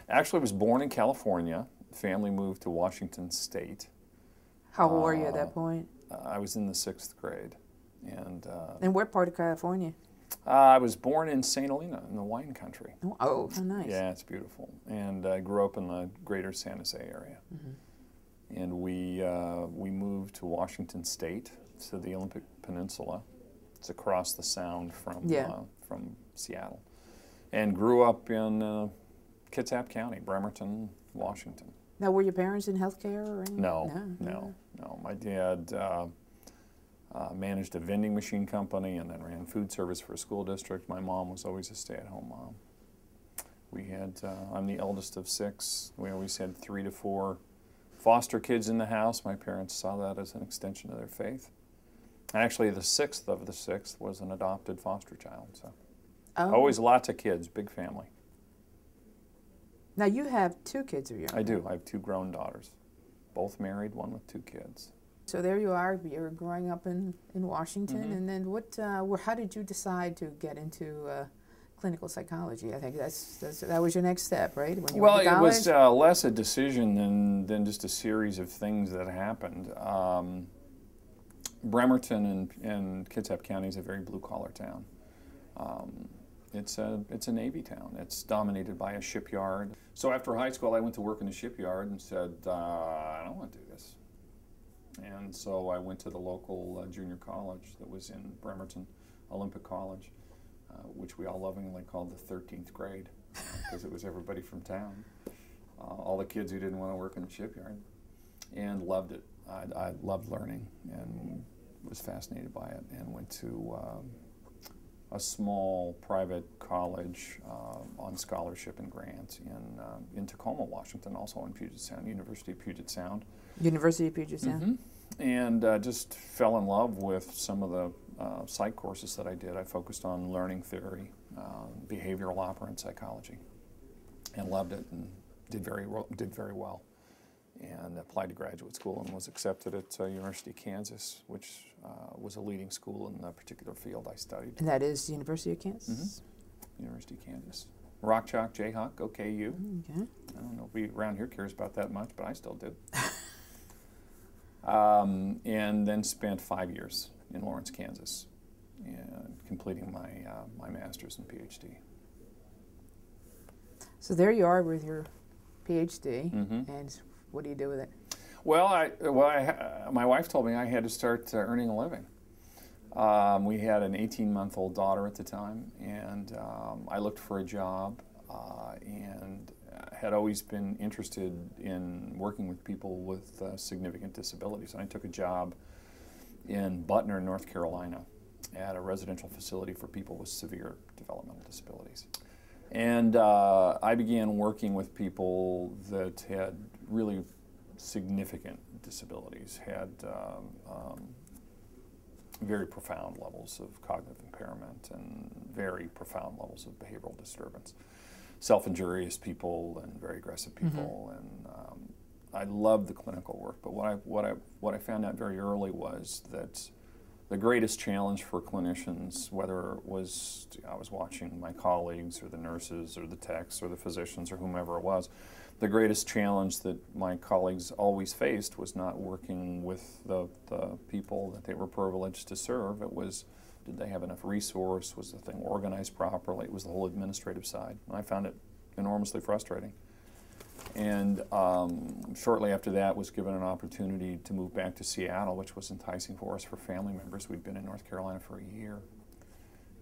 Actually, I was born in California. Family moved to Washington State. How old were you at that point? I was in the 6th grade. And what part of California? I was born in St. Helena in the wine country. Oh, how nice. Yeah, it's beautiful. And I grew up in the greater San Jose area. And we moved to Washington State, to the Olympic Peninsula. It's across the Sound from Seattle. And grew up in Kitsap County, Bremerton, Washington. Now, were your parents in healthcare or anything? No. My dad managed a vending machine company and then ran food service for a school district. My mom was always a stay-at-home mom. We had, I'm the eldest of 6. We always had 3 to 4 foster kids in the house. My parents saw that as an extension of their faith. Actually, the 6th of the 6th was an adopted foster child. So always lots of kids, big family. Now, you have 2 kids of your own. I do. I have 2 grown daughters, both married, one with 2 kids. So there you are. You're growing up in Washington, and then how did you decide to get into clinical psychology? I think that was your next step, right? When you went to college? It was less a decision than just a series of things that happened. Bremerton and Kitsap County is a very blue-collar town. It's a Navy town. It's dominated by a shipyard. So after high school, I went to work in the shipyard and said, I don't want to do this. And so I went to the local junior college that was in Bremerton, Olympic College, which we all lovingly called the 13th grade because it was everybody from town, all the kids who didn't want to work in the shipyard, and loved it. I loved learning and was fascinated by it, and went to a small private college on scholarship and grants in Tacoma, Washington, also in Puget Sound, University of Puget Sound. University of Puget Sound. And just fell in love with some of the psych courses that I did. I focused on learning theory, behavioral operant psychology, and loved it and did very well. And applied to graduate school and was accepted at University of Kansas, which was a leading school in the particular field I studied. And that is University of Kansas? University of Kansas. Rock Chalk, Jayhawk, OKU. Okay. I don't know if we around here cares about that much, but I still do. And then spent 5 years in Lawrence, Kansas, and completing my master's and PhD. So there you are with your PhD, and what do you do with it? Well, my wife told me I had to start earning a living. We had an 18-month-old daughter at the time, and I looked for a job and had always been interested in working with people with significant disabilities. And I took a job in Butner, North Carolina, at a residential facility for people with severe developmental disabilities. And I began working with people that had really significant disabilities, had very profound levels of cognitive impairment and very profound levels of behavioral disturbance. Self-injurious people and very aggressive people, and I loved the clinical work. But what I found out very early was that the greatest challenge for clinicians, whether it was I was watching my colleagues or the nurses or the techs or the physicians or whomever it was, the greatest challenge that my colleagues always faced was not working with the people that they were privileged to serve. It was, did they have enough resource? Was the thing organized properly? It was the whole administrative side. And I found it enormously frustrating. And shortly after that was given an opportunity to move back to Seattle, which was enticing for us for family members. We'd been in North Carolina for a year,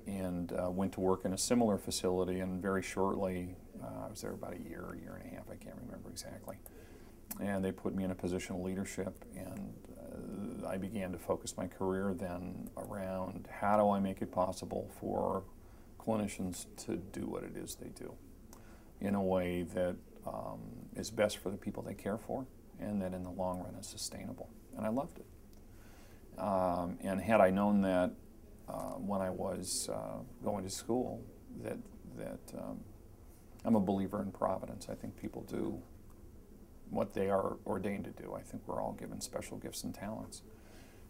and went to work in a similar facility, and very shortly, I was there about a year and a half, I can't remember exactly. And they put me in a position of leadership, and I began to focus my career then around how do I make it possible for clinicians to do what it is they do in a way that is best for the people they care for, and that in the long run is sustainable. And I loved it. And had I known that when I was going to school, that I'm a believer in providence. I think people do what they are ordained to do. I think we're all given special gifts and talents.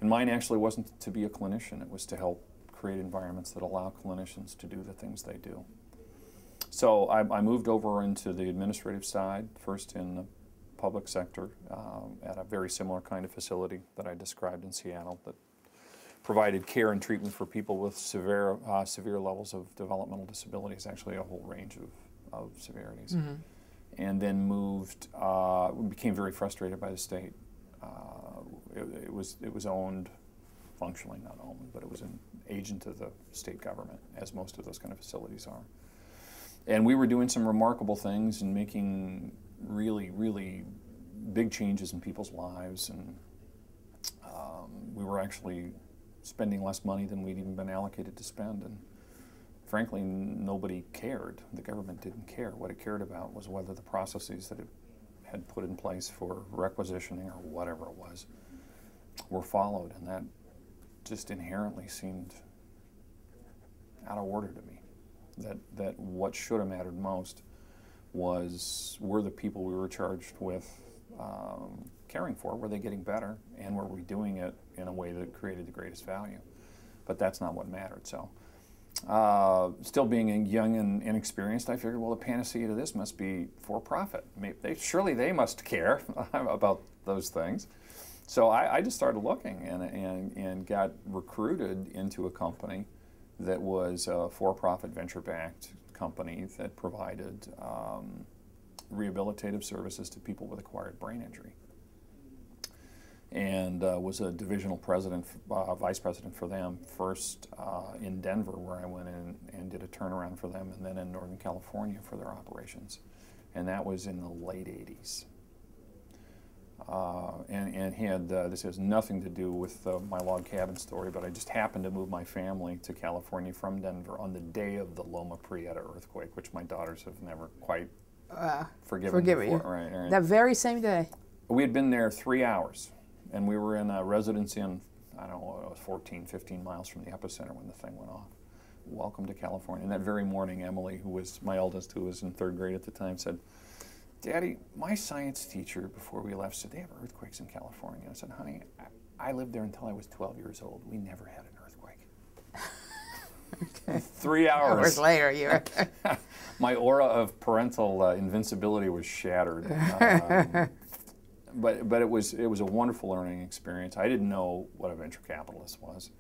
And mine actually wasn't to be a clinician. It was to help create environments that allow clinicians to do the things they do. So I moved over into the administrative side, first in the public sector at a very similar kind of facility that I described in Seattle that provided care and treatment for people with severe levels of developmental disabilities, actually a whole range of severities. Mm-hmm. And then moved, became very frustrated by the state. It was owned, functionally not owned, but it was an agent of the state government, as most of those kind of facilities are. And we were doing some remarkable things and making really, really big changes in people's lives. And we were actually spending less money than we'd even been allocated to spend. And frankly, nobody cared. The government didn't care. What it cared about was whether the processes that it had put in place for requisitioning or whatever it was were followed. And that just inherently seemed out of order to me. That what should have mattered most were the people we were charged with caring for, were they getting better, and were we doing it in a way that created the greatest value? But that's not what mattered. So still being young and inexperienced, I figured, well, the panacea to this must be for-profit. Surely they must care about those things. So I just started looking and got recruited into a company that was a for-profit venture-backed company that provided rehabilitative services to people with acquired brain injury, and was a divisional president, vice president for them, first in Denver, where I went in and did a turnaround for them, and then in Northern California for their operations. And that was in the late 80s. And this has nothing to do with my log cabin story, but I just happened to move my family to California from Denver on the day of the Loma Prieta earthquake, which my daughters have never quite forgiven me for. Right. That very same day? We had been there 3 hours, and we were in a residence inn, I don't know, it was 14, 15 miles from the epicenter when the thing went off. Welcome to California. And that very morning, Emily, who was my eldest, who was in 3rd grade at the time, said, "Daddy, my science teacher, before we left, said they have earthquakes in California." I said, "Honey, I lived there until I was 12 years old. We never had an earthquake." Okay. 3 hours Later, you're... my aura of parental invincibility was shattered. But it was a wonderful learning experience. I didn't know what a venture capitalist was.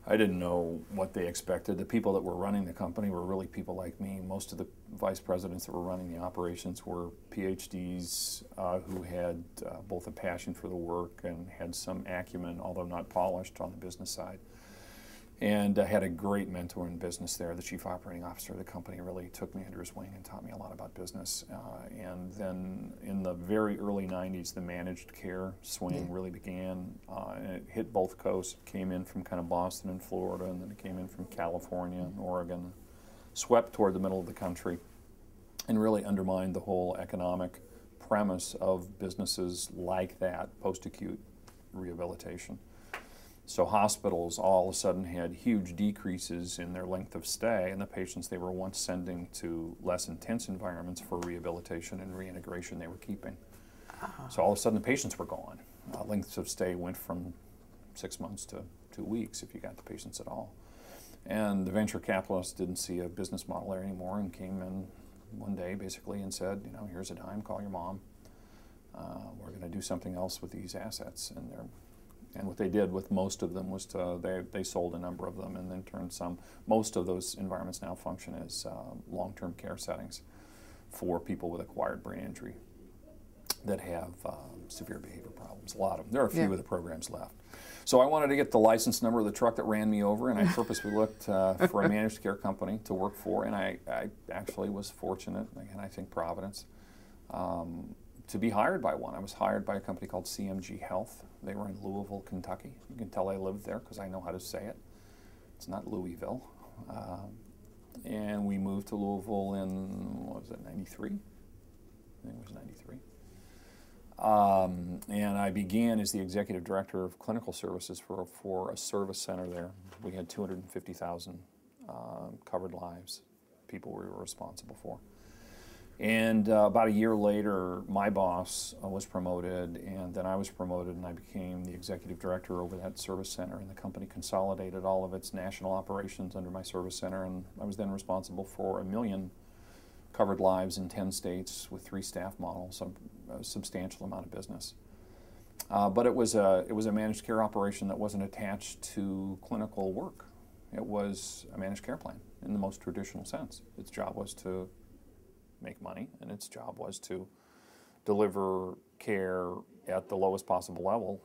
I didn't know what they expected. The people that were running the company were really people like me. Most of the vice presidents that were running the operations were PhDs who had both a passion for the work and had some acumen, although not polished, on the business side. And I had a great mentor in business there. The chief operating officer of the company really took me under his wing and taught me a lot about business. And then in the very early 90s, the managed care swing really began. And it hit both coasts. It came in from kind of Boston and Florida, and then it came in from California and Oregon, swept toward the middle of the country, and really undermined the whole economic premise of businesses like that, post-acute rehabilitation. So hospitals all of a sudden had huge decreases in their length of stay, and the patients they were once sending to less intense environments for rehabilitation and reintegration they were keeping. So all of a sudden the patients were gone. Lengths of stay went from 6 months to 2 weeks if you got the patients at all. And the venture capitalists didn't see a business model there anymore and came in one day basically and said, you know, here's a dime, call your mom. We're going to do something else with these assets. And what they did with most of them was they sold a number of them and then turned some. Most of those environments now function as long-term care settings for people with acquired brain injury that have severe behavior problems. A lot of them. There are a few of the programs left. So I wanted to get the license number of the truck that ran me over, and I purposely looked for a managed care company to work for, and I actually was fortunate, and I think Providence, to be hired by one. I was hired by a company called CMG Health. They were in Louisville, Kentucky. You can tell I lived there because I know how to say it. It's not Louisville. And we moved to Louisville in, what was it, 93? I think it was 93. And I began as the executive director of clinical services for a service center there. We had 250,000 covered lives, people we were responsible for. And about a year later, my boss was promoted, and then I was promoted, and I became the executive director over that service center, and the company consolidated all of its national operations under my service center, and I was then responsible for 1 million covered lives in 10 states with 3 staff models, so a substantial amount of business. But it was a managed care operation that wasn't attached to clinical work. It was a managed care plan in the most traditional sense. Its job was to make money, and its job was to deliver care at the lowest possible level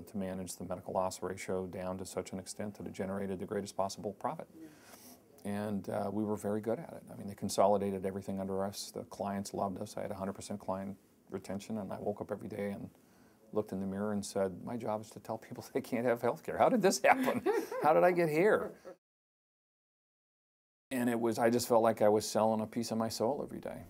to manage the medical loss ratio down to such an extent that it generated the greatest possible profit. And we were very good at it. I mean, they consolidated everything under us. The clients loved us. I had 100% client retention, and I woke up every day and looked in the mirror and said, my job is to tell people they can't have health care. How did this happen? How did I get here? And I just felt like I was selling a piece of my soul every day.